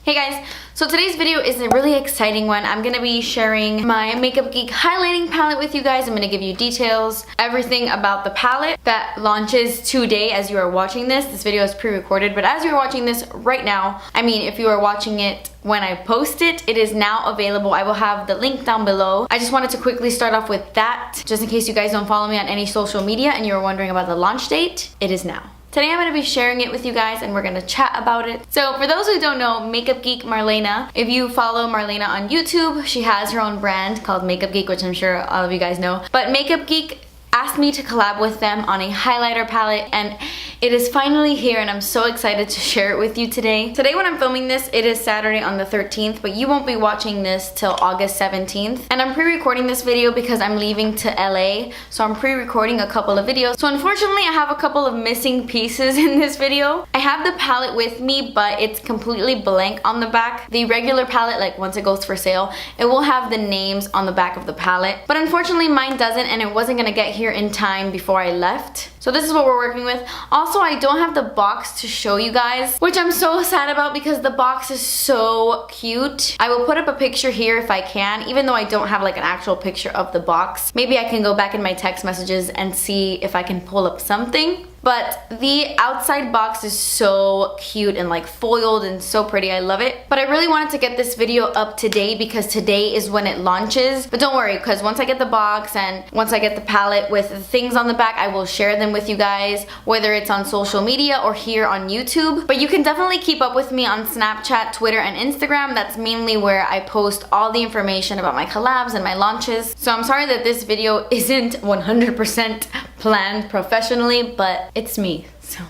Hey guys, so today's video is a really exciting one. I'm gonna be sharing my Makeup Geek highlighting palette with you guys. I'm gonna give you details, everything about the palette that launches today as you are watching this. This video is pre-recorded, but as you're watching this right now, I mean, if you are watching it when I post it, it is now available. I will have the link down below. I just wanted to quickly start off with that, just in case you guys don't follow me on any social media and you're wondering about the launch date. It is now. Today I'm going to be sharing it with you guys and we're going to chat about it. So for those who don't know, Makeup Geek Marlena, if you follow Marlena on YouTube, she has her own brand called Makeup Geek, which I'm sure all of you guys know. But Makeup Geek asked me to collab with them on a highlighter palette and it is finally here and I'm so excited to share it with you today. Today when I'm filming this, it is Saturday on the 13th, but you won't be watching this till August 17th. And I'm pre-recording this video because I'm leaving to LA, so I'm pre-recording a couple of videos. So unfortunately, I have a couple of missing pieces in this video. I have the palette with me, but it's completely blank on the back. The regular palette, like once it goes for sale, it will have the names on the back of the palette. But unfortunately, mine doesn't, and it wasn't gonna get here in time before I left. So this is what we're working with. Also, I don't have the box to show you guys, which I'm so sad about because the box is so cute. I will put up a picture here if I can, even though I don't have like an actual picture of the box. Maybe I can go back in my text messages and see if I can pull up something. But the outside box is so cute and like foiled and so pretty. I love it. But I really wanted to get this video up today because today is when it launches. But don't worry, because once I get the box and once I get the palette with the things on the back, I will share them with you guys, whether it's on social media or here on YouTube. But you can definitely keep up with me on Snapchat, Twitter, and Instagram. That's mainly where I post all the information about my collabs and my launches. So I'm sorry that this video isn't 100% planned professionally, but it's me, so.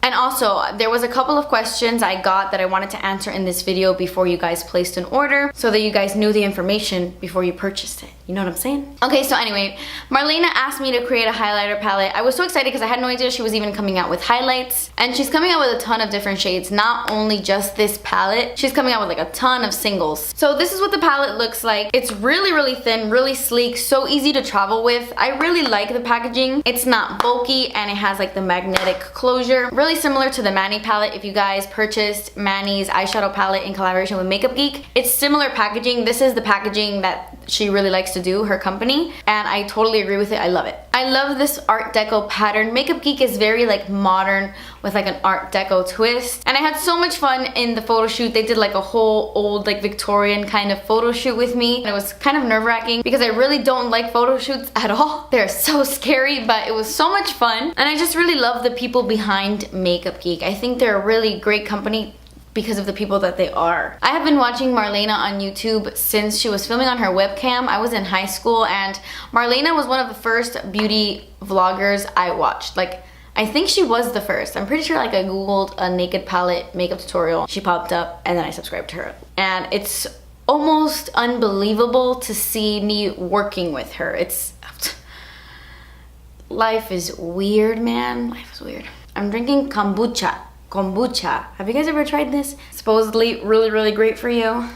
And also, there was a couple of questions I got that I wanted to answer in this video before you guys placed an order, so that you guys knew the information before you purchased it. You know what I'm saying? Okay, so anyway, Marlena asked me to create a highlighter palette. I was so excited because I had no idea she was even coming out with highlights. And she's coming out with a ton of different shades, not only just this palette. She's coming out with like a ton of singles. So this is what the palette looks like. It's really, really thin, really sleek, so easy to travel with. I really like the packaging. It's not bulky and it has like the magnetic closure. Really similar to the Manny palette. If you guys purchased Manny's eyeshadow palette in collaboration with Makeup Geek, it's similar packaging. This is the packaging that she really likes to do, her company, and I totally agree with it. I love it. I love this Art Deco pattern. Makeup Geek is very like modern with like an Art Deco twist, and I had so much fun in the photo shoot. They did like a whole old like Victorian kind of photo shoot with me, and it was kind of nerve-wracking because I really don't like photo shoots at all. They're so scary, but it was so much fun, and I just really love the people behind Makeup Geek. I think they're a really great company because of the people that they are. I have been watching Marlena on YouTube since she was filming on her webcam. I was in high school and Marlena was one of the first beauty vloggers I watched. Like, I think she was the first. I'm pretty sure like I googled a naked palette makeup tutorial. She popped up and then I subscribed to her. And it's almost unbelievable to see me working with her. Life is weird, man. Life is weird. I'm drinking kombucha. Kombucha. Have you guys ever tried this? Supposedly really, really great for you.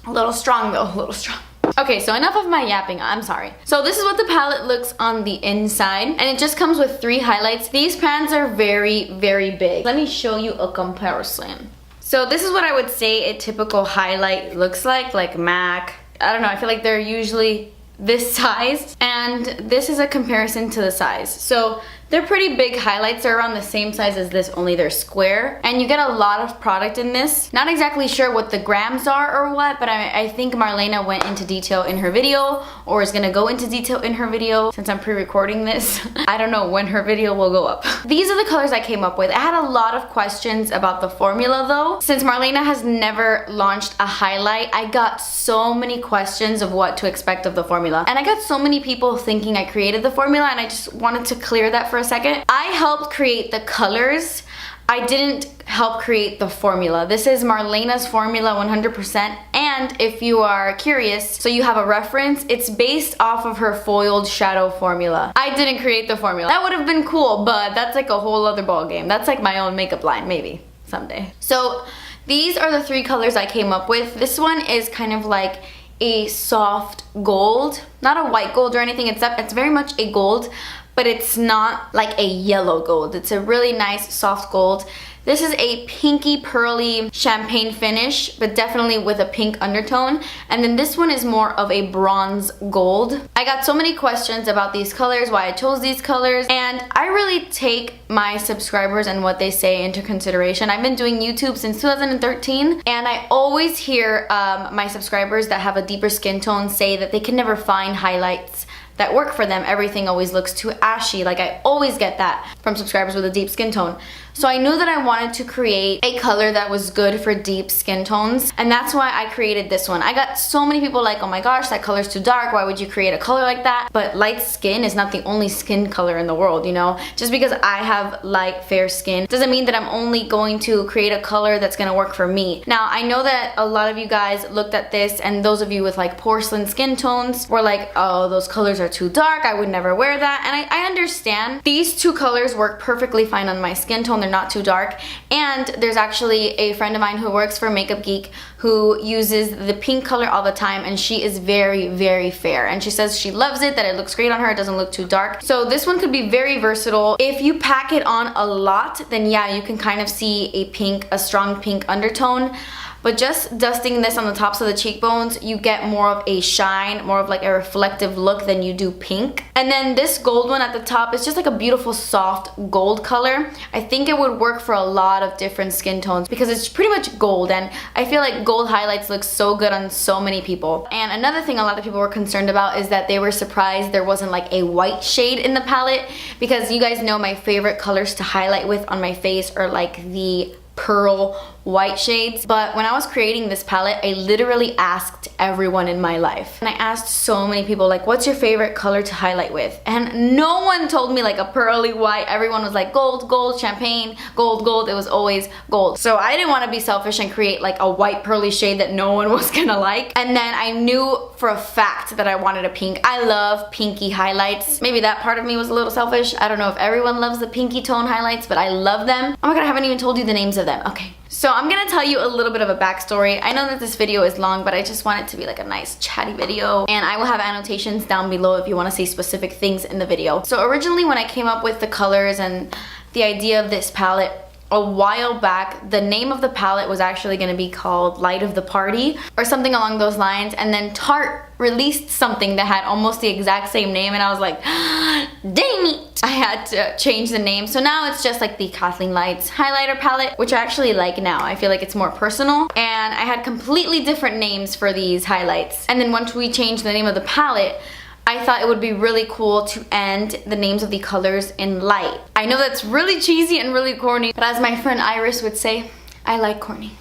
A little strong though, a little strong. Okay, so enough of my yapping, I'm sorry. So this is what the palette looks on the inside, and it just comes with 3 highlights. These pans are very, very big. Let me show you a comparison. So this is what I would say a typical highlight looks like MAC. I don't know, I feel like they're usually this size, and this is a comparison to the size. So they're pretty big highlights. They're around the same size as this, only they're square. And you get a lot of product in this. Not exactly sure what the grams are or what, but I think Marlena went into detail in her video, or is gonna go into detail in her video since I'm pre-recording this. I don't know when her video will go up. These are the colors I came up with. I had a lot of questions about the formula though. Since Marlena has never launched a highlight, I got so many questions of what to expect of the formula. And I got so many people thinking I created the formula, and I just wanted to clear that for a second. I helped create the colors. I didn't help create the formula. This is Marlena's formula 100%, and if you are curious, so you have a reference, it's based off of her foiled shadow formula. I didn't create the formula. That would have been cool, but that's like a whole other ball game. That's like my own makeup line, maybe someday. So these are the 3 colors I came up with. This one is kind of like a soft gold, not a white gold or anything. It's very much a gold, but it's not like a yellow gold. It's a really nice soft gold. This is a pinky pearly champagne finish, but definitely with a pink undertone. And then this one is more of a bronze gold. I got so many questions about these colors, why I chose these colors, and I really take my subscribers and what they say into consideration. I've been doing YouTube since 2013, and I always hear my subscribers that have a deeper skin tone say that they can never find highlights that work for them. Everything always looks too ashy. Like, I always get that from subscribers with a deep skin tone. So I knew that I wanted to create a color that was good for deep skin tones, and that's why I created this one. I got so many people like, oh my gosh, that color's too dark, why would you create a color like that? But light skin is not the only skin color in the world, you know? Just because I have light, fair skin doesn't mean that I'm only going to create a color that's gonna work for me. Now, I know that a lot of you guys looked at this, and those of you with like porcelain skin tones were like, oh, those colors are too dark, I would never wear that. And I understand. These two colors work perfectly fine on my skin tone. They're not too dark. And there's actually a friend of mine who works for Makeup Geek who uses the pink color all the time, and she is very, very fair. And she says she loves it, that it looks great on her, it doesn't look too dark. So this one could be very versatile. If you pack it on a lot, then yeah, you can kind of see a strong pink undertone. But just dusting this on the tops of the cheekbones, you get more of a shine, more of like a reflective look than you do pink. And then this gold one at the top is just like a beautiful soft gold color. I think it would work for a lot of different skin tones because it's pretty much gold, and I feel like gold highlights look so good on so many people. And another thing a lot of people were concerned about is that they were surprised there wasn't like a white shade in the palette, because you guys know my favorite colors to highlight with on my face are like the pearl white shades. But when I was creating this palette, I literally asked everyone in my life, and I asked so many people, like, what's your favorite color to highlight with? And no one told me like a pearly white. Everyone was like gold, gold, champagne, gold, gold. It was always gold. So I didn't want to be selfish and create like a white pearly shade that no one was gonna like. And then I knew for a fact that I wanted a pink. I love pinky highlights. Maybe that part of me was a little selfish. I don't know if everyone loves the pinky tone highlights, but I love them. Oh my god, I haven't even told you the names of them. Okay. So I'm gonna tell you a little bit of a backstory. I know that this video is long, but I just want it to be like a nice chatty video, and I will have annotations down below if you want to see specific things in the video. So originally when I came up with the colors and the idea of this palette a while back, the name of the palette was actually going to be called Light of the Party or something along those lines, and then Tarte released something that had almost the exact same name, and I was like, dang it, I had to change the name. So now it's just like the KathleenLights highlighter palette, which I actually like now. I feel like it's more personal, and I had completely different names for these highlights. And then once we changed the name of the palette, I thought it would be really cool to end the names of the colors in light. I know that's really cheesy and really corny, but as my friend Iris would say, I like corny.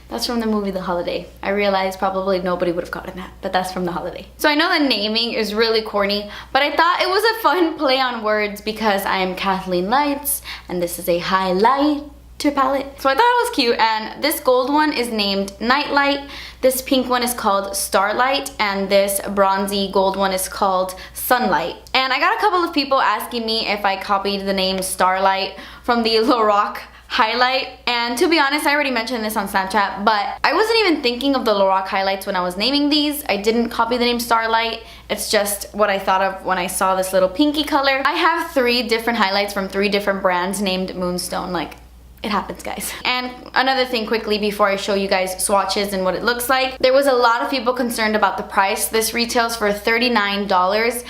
That's from the movie The Holiday. I realize probably nobody would have gotten that, but that's from The Holiday. So I know the naming is really corny, but I thought it was a fun play on words because I am KathleenLights and this is a highlighter palette. So I thought it was cute, and this gold one is named Nightlight, this pink one is called Starlight, and this bronzy gold one is called Sunlight. And I got a couple of people asking me if I copied the name Starlight from the Lorac highlight, and to be honest, I already mentioned this on Snapchat, but I wasn't even thinking of the Lorac highlights when I was naming these. I didn't copy the name Starlight. It's just what I thought of when I saw this little pinky color. I have 3 different highlights from 3 different brands named Moonstone. Like, it happens, guys. And another thing quickly before I show you guys swatches and what it looks like, there was a lot of people concerned about the price. This retails for $39.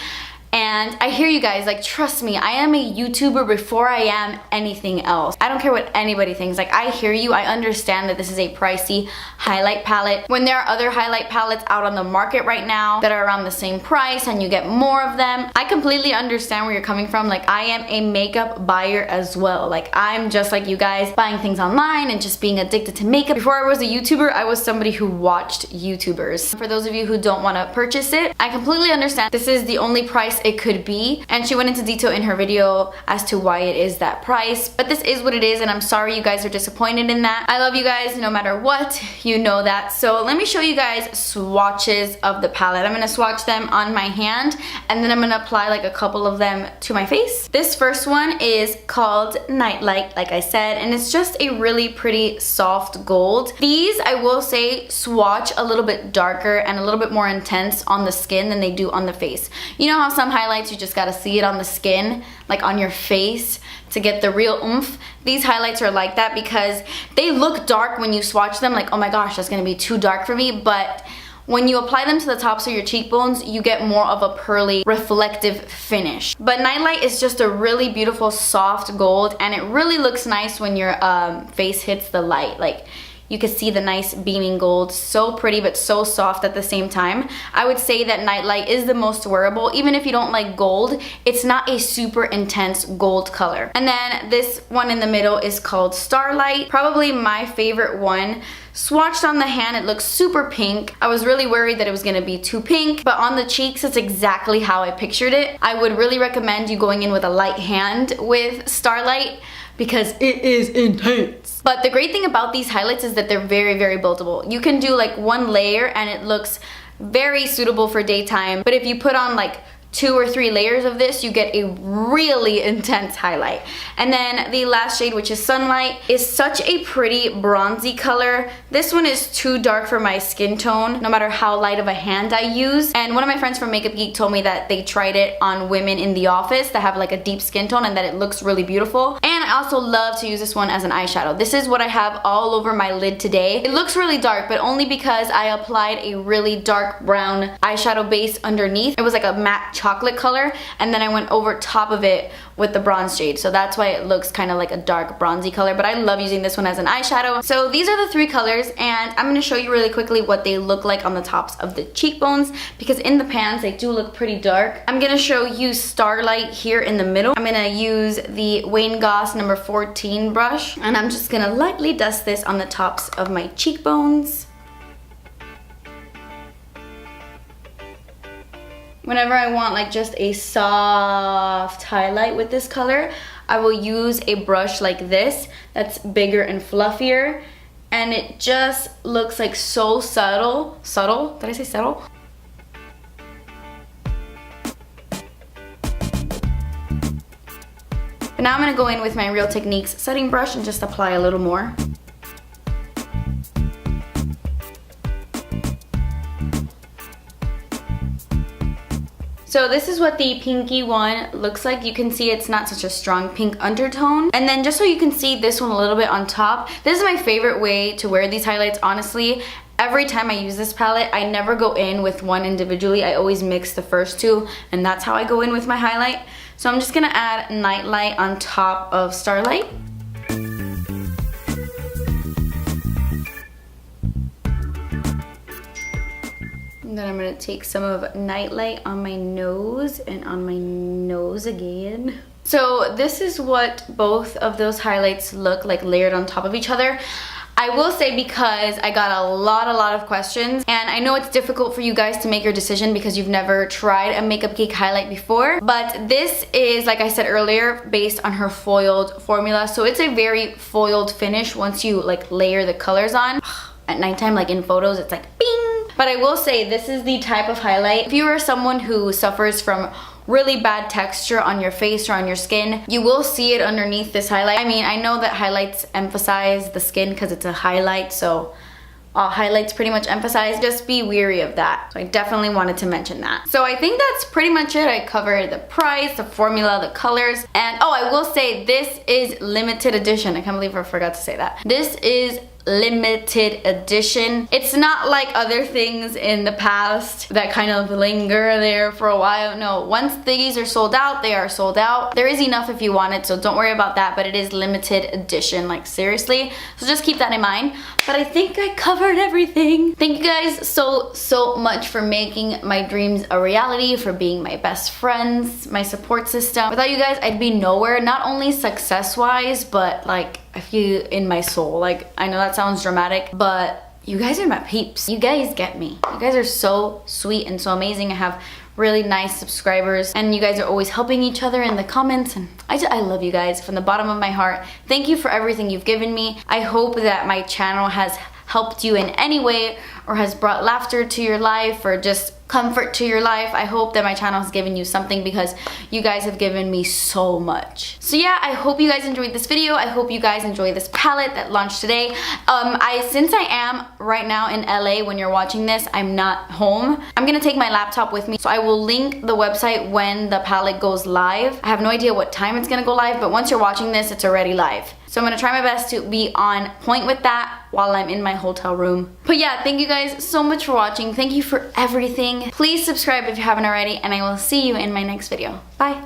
And I hear you guys, like, trust me, I am a YouTuber before I am anything else. I don't care what anybody thinks. Like, I hear you. I understand that this is a pricey highlight palette. When there are other highlight palettes out on the market right now that are around the same price and you get more of them, I completely understand where you're coming from. Like, I am a makeup buyer as well. Like, I'm just like you guys, buying things online and just being addicted to makeup. Before I was a YouTuber, I was somebody who watched YouTubers. For those of you who don't want to purchase it, I completely understand. This is the only price it could be, and she went into detail in her video as to why it is that price, but this is what it is, and I'm sorry you guys are disappointed in that. I love you guys no matter what, you know that. So let me show you guys swatches of the palette. I'm gonna swatch them on my hand, and then I'm gonna apply like a couple of them to my face. This first one is called Nightlight, like I said, and it's just a really pretty soft gold. These, I will say, swatch a little bit darker and a little bit more intense on the skin than they do on the face. You know how some highlights you just gotta see it on the skin, like on your face, to get the real oomph. These highlights are like that because they look dark when you swatch them, like, oh my gosh, that's gonna be too dark for me, but when you apply them to the tops of your cheekbones, you get more of a pearly, reflective finish. But Nightlight is just a really beautiful, soft gold, and it really looks nice when your face hits the light. Like, you can see the nice beaming gold. So pretty, but so soft at the same time. I would say that Nightlight is the most wearable. Even if you don't like gold, it's not a super intense gold color. And then this one in the middle is called Starlight. Probably my favorite one. Swatched on the hand, it looks super pink. I was really worried that it was gonna be too pink, but on the cheeks, it's exactly how I pictured it. I would really recommend you going in with a light hand with Starlight because it is intense. But the great thing about these highlights is that they're very, very buildable. You can do like one layer and it looks very suitable for daytime, but if you put on like 2 or 3 layers of this, you get a really intense highlight. And then the last shade, which is Sunlight, is such a pretty bronzy color. This one is too dark for my skin tone, no matter how light of a hand I use. And one of my friends from Makeup Geek told me that they tried it on women in the office that have like a deep skin tone and that it looks really beautiful. And I also love to use this one as an eyeshadow. This is what I have all over my lid today. It looks really dark, but only because I applied a really dark brown eyeshadow base underneath. It was like a matte chocolate color, and then I went over top of it with the bronze shade, so that's why it looks kind of like a dark bronzy color, but I love using this one as an eyeshadow. So these are the 3 colors, and I'm going to show you really quickly what they look like on the tops of the cheekbones, because in the pans they do look pretty dark. I'm going to show you Starlight here in the middle. I'm going to use the Wayne Goss number 14 brush, and I'm just going to lightly dust this on the tops of my cheekbones. Whenever I want like just a soft highlight with this color, I will use a brush like this that's bigger and fluffier, and it just looks like so subtle. Subtle? Did I say subtle? But now I'm gonna go in with my Real Techniques setting brush and just apply a little more. So this is what the pinky one looks like. You can see it's not such a strong pink undertone. And then just so you can see this one a little bit on top, this is my favorite way to wear these highlights, honestly. Every time I use this palette, I never go in with one individually. I always mix the first 2, and that's how I go in with my highlight. So I'm just gonna add Nightlight on top of Starlight. And then I'm gonna take some of Nightlight on my nose and on my nose again. So this is what both of those highlights look like layered on top of each other. I will say, because I got a lot of questions, and I know it's difficult for you guys to make your decision because you've never tried a Makeup Geek highlight before, but this is, like I said earlier, based on her foiled formula. So it's a very foiled finish once you like layer the colors on. At nighttime, like in photos, it's like bing. But I will say, this is the type of highlight, if you are someone who suffers from really bad texture on your face or on your skin, you will see it underneath this highlight. I mean, I know that highlights emphasize the skin because it's a highlight, so all highlights pretty much emphasize. Just be weary of that. So I definitely wanted to mention that. So I think that's pretty much it. I covered the price, the formula, the colors, and oh, I will say this is limited edition. I can't believe I forgot to say that. This is limited edition. It's not like other things in the past that kind of linger there for a while. No, once these are sold out, they are sold out. There is enough if you want it, so don't worry about that, but it is limited edition, like seriously. So just keep that in mind. But I think I covered everything. Thank you guys so much for making my dreams a reality, for being my best friends, my support system. Without you guys, I'd be nowhere, not only success-wise, but like I feel in my soul. Like, I know that sounds dramatic, but you guys are my peeps. You guys get me. You guys are so sweet and so amazing. I have really nice subscribers, and you guys are always helping each other in the comments, and I love you guys from the bottom of my heart. Thank you for everything you've given me. I hope that my channel has helped you in any way or has brought laughter to your life or just comfort to your life. I hope that my channel has given you something because you guys have given me so much. So yeah, I hope you guys enjoyed this video. I hope you guys enjoy this palette that launched today. Since I am right now in LA when you're watching this, I'm not home. I'm gonna take my laptop with me, so I will link the website when the palette goes live. I have no idea what time it's gonna go live, but once you're watching this, it's already live. So I'm gonna try my best to be on point with that while I'm in my hotel room. But yeah, thank you guys so much for watching. Thank you for everything. Please subscribe if you haven't already, and I will see you in my next video. Bye.